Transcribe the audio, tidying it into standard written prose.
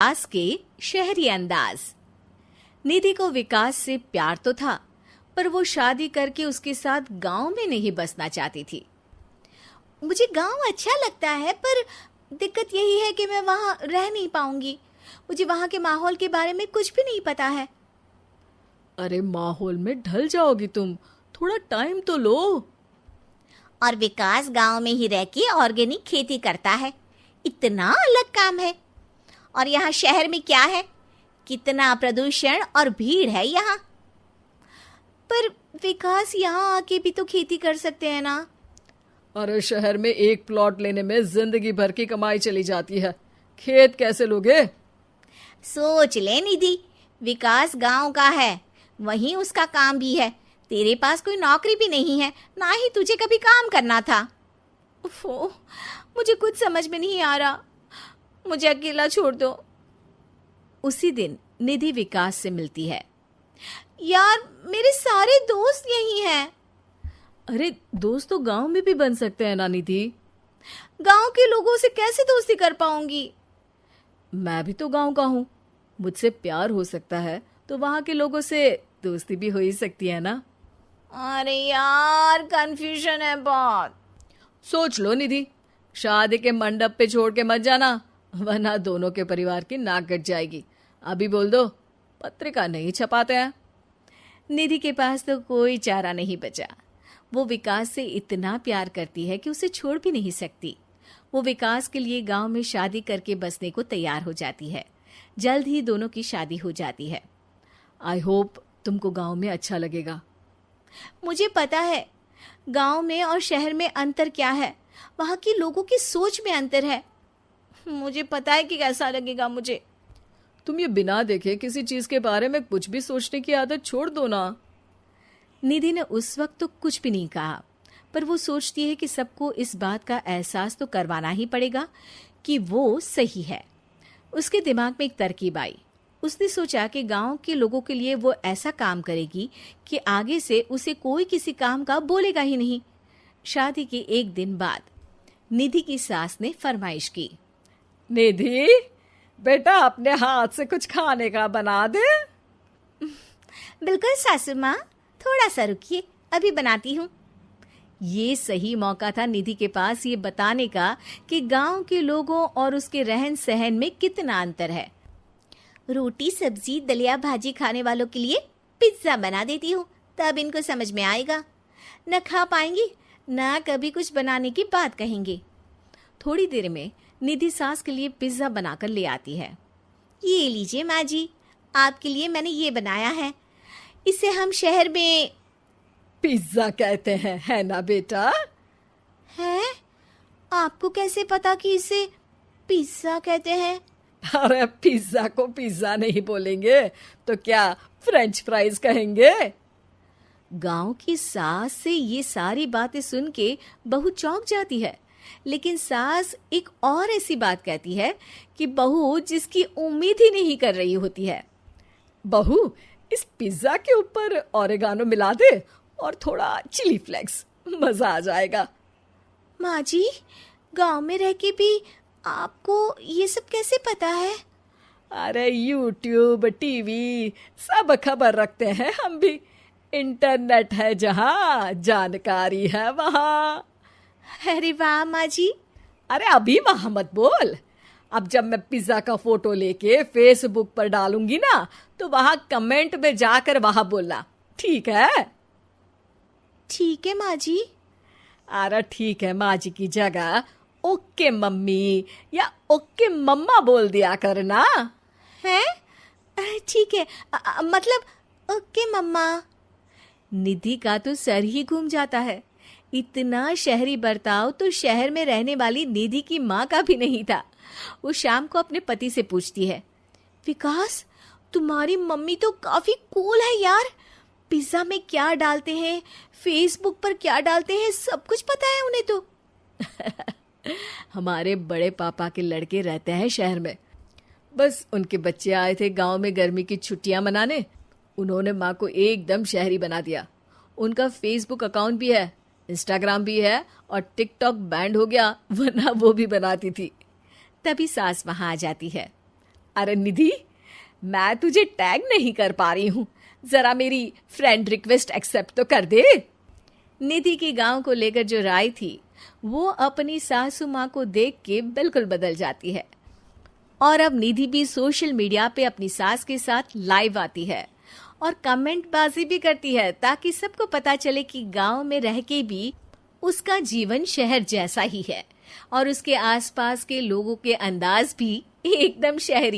विकास के शहरी अंदाज। निधि को विकास से प्यार तो था, पर वो शादी करके उसके साथ गांव में नहीं बसना चाहती थी। मुझे गांव अच्छा लगता है, पर दिक्कत यही है कि मैं वहां रह नहीं पाऊंगी। मुझे वहां के माहौल के बारे में कुछ भी नहीं पता है। अरे माहौल में ढल जाओगी तुम, थोड़ा टाइम तो लो। और विकास गांव में ही रह के ऑर्गेनिक खेती करता है, इतना अलग काम है। और यहाँ शहर में क्या है, कितना प्रदूषण और भीड़ है यहाँ। पर विकास यहाँ आके भी तो खेती कर सकते हैं ना। अरे शहर में एक प्लॉट लेने में जिंदगी भर की कमाई चली जाती है, खेत कैसे लोगे? सोच ले निधि, विकास गांव का है, वहीं उसका काम भी है। तेरे पास कोई नौकरी भी नहीं है, ना ही तुझे कभी काम करना था। उफ़ो, मुझे कुछ समझ में नहीं आ रहा, मुझे अकेला छोड़ दो। उसी दिन निधि विकास से मिलती है। यार, मेरे सारे दोस्त यही हैं। अरे दोस्त तो गांव में भी बन सकते हैं ना निधि। गांव के लोगों से कैसे दोस्ती कर पाऊंगी? मैं भी तो गांव का हूँ, मुझसे प्यार हो सकता है तो वहां के लोगों से दोस्ती भी हो ही सकती है ना। अरे यार, कंफ्यूजन है बहुत। सोच लो निधि, शादी के मंडप पे छोड़ के मत जाना, वरना दोनों के परिवार की नाक कट जाएगी। अभी बोल दो, पत्रिका नहीं छपाते हैं। निधि के पास तो कोई चारा नहीं बचा। वो विकास से इतना प्यार करती है कि उसे छोड़ भी नहीं सकती। वो विकास के लिए गांव में शादी करके बसने को तैयार हो जाती है। जल्द ही दोनों की शादी हो जाती है। आई होप तुमको गांव में अच्छा लगेगा। मुझे पता है गांव में और शहर में अंतर क्या है, वहां के लोगों की सोच में अंतर है। मुझे पता है कि कैसा लगेगा मुझे। तुम ये बिना देखे किसी चीज के बारे में कुछ भी सोचने की आदत छोड़ दो ना। निधि ने उस वक्त तो कुछ भी नहीं कहा, पर वो सोचती है कि सबको इस बात का एहसास तो करवाना ही पड़ेगा कि वो सही है। उसके दिमाग में एक तरकीब आई। उसने सोचा कि गांव के लोगों के लिए वो ऐसा काम करेगी कि आगे से उसे कोई किसी काम का बोलेगा ही नहीं। शादी के एक दिन बाद निधि की सास ने फरमाइश की। निधि बेटा, अपने हाथ से कुछ खाने का बना दे। बिल्कुल सासू माँ, थोड़ा सा रुकिए, अभी बनाती हूँ। ये सही मौका था निधि के पास ये बताने का कि गांव के लोगों और उसके रहन सहन में कितना अंतर है। रोटी सब्जी दलिया भाजी खाने वालों के लिए पिज्जा बना देती हूँ, तब इनको समझ में आएगा। न खा पाएंगी, न कभी कुछ बनाने की बात कहेंगे। थोड़ी देर में निधि सास के लिए पिज्जा बनाकर ले आती है। ये लीजिए माँ जी, आपके लिए मैंने ये बनाया है। इसे हम शहर में पिज्जा कहते हैं, है ना बेटा? है? आपको कैसे पता कि इसे पिज्जा कहते हैं? अरे पिज्जा को पिज्जा नहीं बोलेंगे तो क्या फ्रेंच फ्राइज कहेंगे? गांव की सास से ये सारी बातें सुन के बहू चौंक जाती है, लेकिन सास एक और ऐसी बात कहती है कि बहू जिसकी उम्मीद ही नहीं कर रही होती है। बहू, इस पिज्जा के ऊपर ओरेगानो मिला दे और थोड़ा चिली फ्लेक्स, मजा आ जाएगा। माँ जी, गांव में रह के भी आपको ये सब कैसे पता है? अरे यूट्यूब टीवी सब खबर रखते हैं हम भी। इंटरनेट है जहाँ, जानकारी है वहाँ। अरे वाह माँ जी। अरे अभी वहाँ मत बोल, अब जब मैं पिज्जा का फोटो लेके फेसबुक पर डालूंगी ना, तो वहाँ कमेंट में जाकर वहाँ बोलना, ठीक है? ठीक है माँ जी। अरे ठीक है माँ जी की जगह ओके मम्मी या ओके मम्मा बोल दिया करना। है? ठीक है, मतलब ओके मम्मा। निधि का तो सर ही घूम जाता है। इतना शहरी बर्ताव तो शहर में रहने वाली निधि की माँ का भी नहीं था। वो शाम को अपने पति से पूछती है, विकास, तुम्हारी मम्मी तो काफी कूल है यार। पिज्जा में क्या डालते हैं, फेसबुक पर क्या डालते हैं, सब कुछ पता है उन्हें तो। हमारे बड़े पापा के लड़के रहते हैं शहर में, बस उनके बच्चे आए थे गांव में गर्मी की छुट्टियां मनाने। उन्होंने माँ को एकदम शहरी बना दिया। उनका फेसबुक अकाउंट भी है, इंस्टाग्राम भी है और टिकटॉक बैंड हो गया, वरना वो भी बनाती थी। तभी सास वहां आ जाती है। अरे निधि, मैं तुझे टैग नहीं कर पा रही हूँ, जरा मेरी फ्रेंड रिक्वेस्ट एक्सेप्ट तो कर दे। निधि की गांव को लेकर जो राय थी वो अपनी सासू माँ को देख के बिल्कुल बदल जाती है। और अब निधि भी सोशल मीडिया पे अपनी सास के साथ लाइव आती है और कमेंट बाजी भी करती है, ताकि सबको पता चले कि गांव में रह के भी उसका जीवन शहर जैसा ही है और उसके आसपास के लोगों के अंदाज भी एकदम शहरी